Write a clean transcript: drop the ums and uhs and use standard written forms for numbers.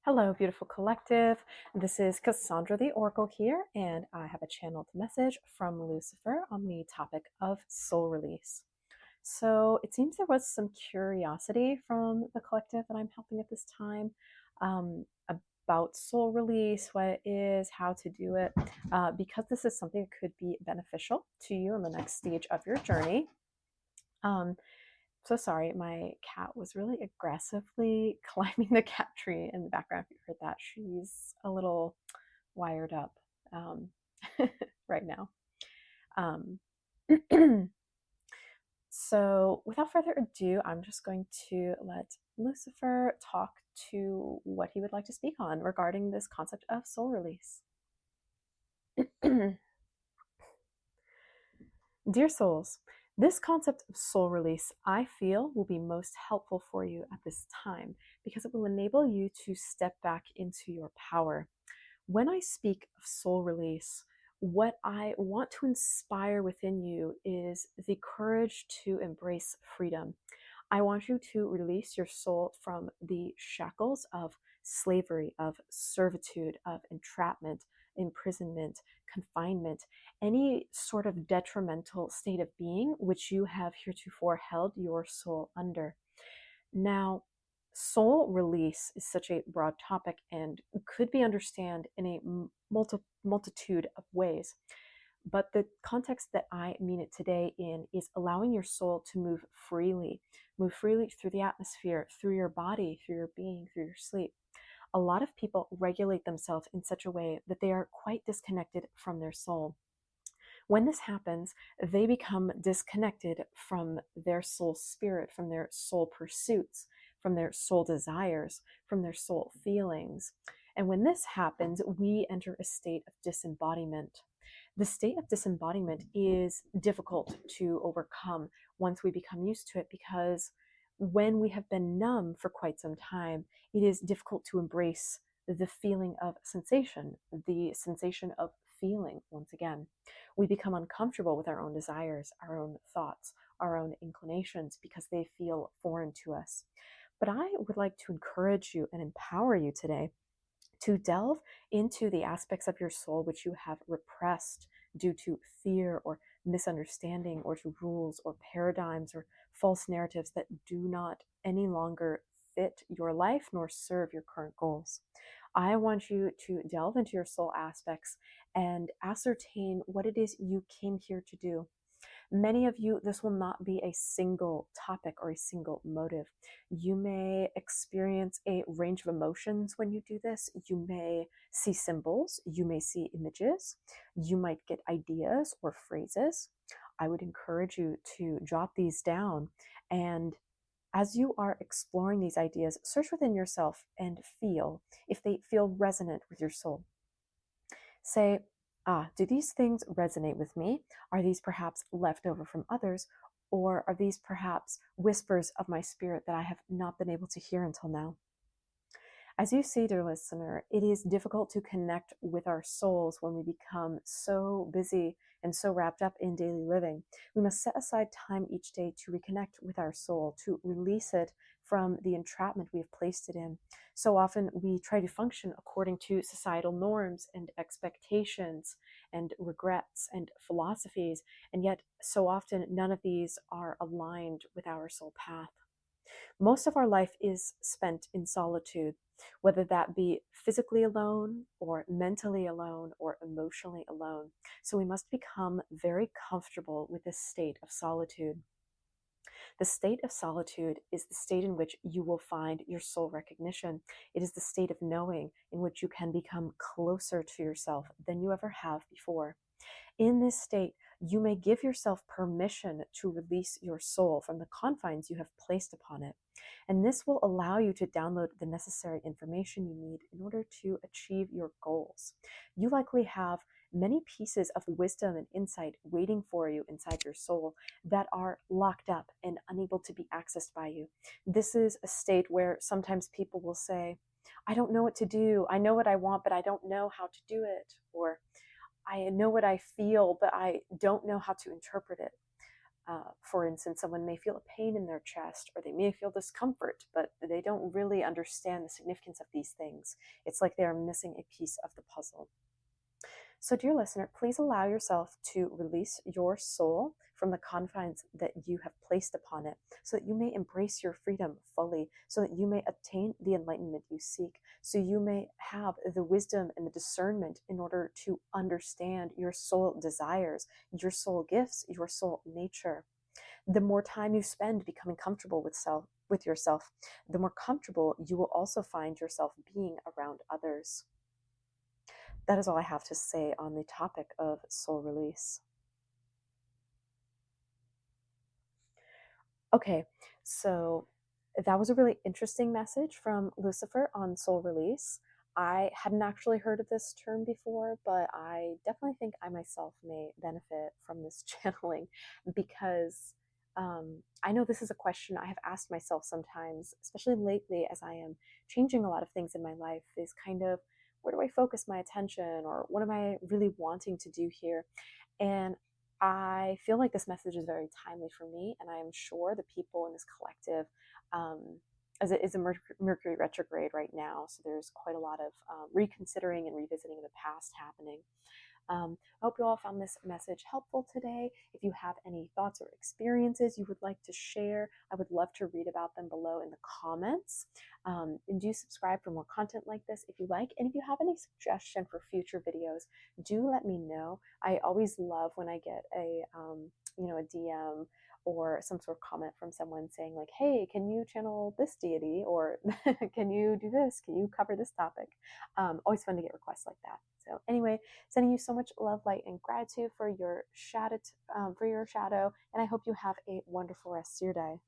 Hello, beautiful collective. This is Cassandra the Oracle here, and I have a channeled message from Lucifer on the topic of soul release. So it seems there was some curiosity from the collective that I'm helping at this time about soul release, what it is, how to do it, because this is something that could be beneficial to you in the next stage of your journey. So sorry, my cat was really aggressively climbing the cat tree in the background. If you heard that, she's a little wired up um, right now. Um, so without further ado, I'm just going to let Lucifer talk to what he would like to speak on regarding this concept of soul release. Dear souls, this concept of soul release, I feel, will be most helpful for you at this time because it will enable you to step back into your power. When I speak of soul release, what I want to inspire within you is the courage to embrace freedom. I want you to release your soul from the shackles of slavery, of servitude, of entrapment, imprisonment, confinement, any sort of detrimental state of being which you have heretofore held your soul under. Now, soul release is such a broad topic and could be understood in a multitude of ways. But the context that I mean it today in is allowing your soul to move freely through the atmosphere, through your body, through your being, through your sleep. A lot of people regulate themselves in such a way that they are quite disconnected from their soul. When this happens, they become disconnected from their soul spirit, from their soul pursuits, from their soul desires, from their soul feelings. And when this happens, we enter a state of disembodiment. The state of disembodiment is difficult to overcome once we become used to it because when we have been numb for quite some time, it is difficult to embrace the feeling of sensation, the sensation of feeling once again. We become uncomfortable with our own desires, our own thoughts, our own inclinations because they feel foreign to us. But I would like to encourage you and empower you today to delve into the aspects of your soul which you have repressed due to fear or misunderstanding or to rules or paradigms or false narratives that do not any longer fit your life nor serve your current goals. I want you to delve into your soul aspects and ascertain what it is you came here to do. Many of you, this will not be a single topic or a single motive. You may experience a range of emotions when you do this. You may see symbols, you may see images, you might get ideas or phrases. I would encourage you to jot these down. And as you are exploring these ideas, search within yourself and feel if they feel resonant with your soul. Say, do these things resonate with me? Are these perhaps left over from others? Or are these perhaps whispers of my spirit that I have not been able to hear until now? As you see, dear listener, it is difficult to connect with our souls when we become so busy and so wrapped up in daily living. We must set aside time each day to reconnect with our soul, to release it from the entrapment we have placed it in. So often we try to function according to societal norms and expectations and regrets and philosophies, and yet so often none of these are aligned with our soul path. Most of our life is spent in solitude, whether that be physically alone or mentally alone or emotionally alone. So we must become very comfortable with this state of solitude. The state of solitude is the state in which you will find your soul recognition. It is the state of knowing in which you can become closer to yourself than you ever have before. In this state, you may give yourself permission to release your soul from the confines you have placed upon it. And this will allow you to download the necessary information you need in order to achieve your goals. You likely have many pieces of wisdom and insight waiting for you inside your soul that are locked up and unable to be accessed by you. This is a state where sometimes people will say, I don't know what to do. I know what I want, but I don't know how to do it. Or I know what I feel, but I don't know how to interpret it. For instance, someone may feel a pain in their chest or they may feel discomfort, but they don't really understand the significance of these things. It's like they are missing a piece of the puzzle. So, dear listener, please allow yourself to release your soul from the confines that you have placed upon it, so that you may embrace your freedom fully, so that you may attain the enlightenment you seek, so you may have the wisdom and the discernment in order to understand your soul desires, your soul gifts, your soul nature. The more time you spend becoming comfortable with yourself, the more comfortable you will also find yourself being around others. That is all I have to say on the topic of soul release. Okay, so that was a really interesting message from Lucifer on soul release. I hadn't actually heard of this term before, but I definitely think I myself may benefit from this channeling because I know this is a question I have asked myself sometimes, especially lately as I am changing a lot of things in my life, is kind of where do I focus my attention or what am I really wanting to do here? And I feel like this message is very timely for me, and I am sure the people in this collective, as it is a Mercury retrograde right now, so there's quite a lot of reconsidering and revisiting the past happening. I hope you all found this message helpful today. If you have any thoughts or experiences you would like to share, I would love to read about them below in the comments. And do subscribe for more content like this if you like. And if you have any suggestion for future videos, do let me know. I always love when I get a DM or some sort of comment from someone saying like, hey, can you channel this deity, or can you do this, can you cover this topic? Always fun to get requests like that. So anyway, sending you so much love, light, and gratitude for your shadow, and I hope you have a wonderful rest of your day.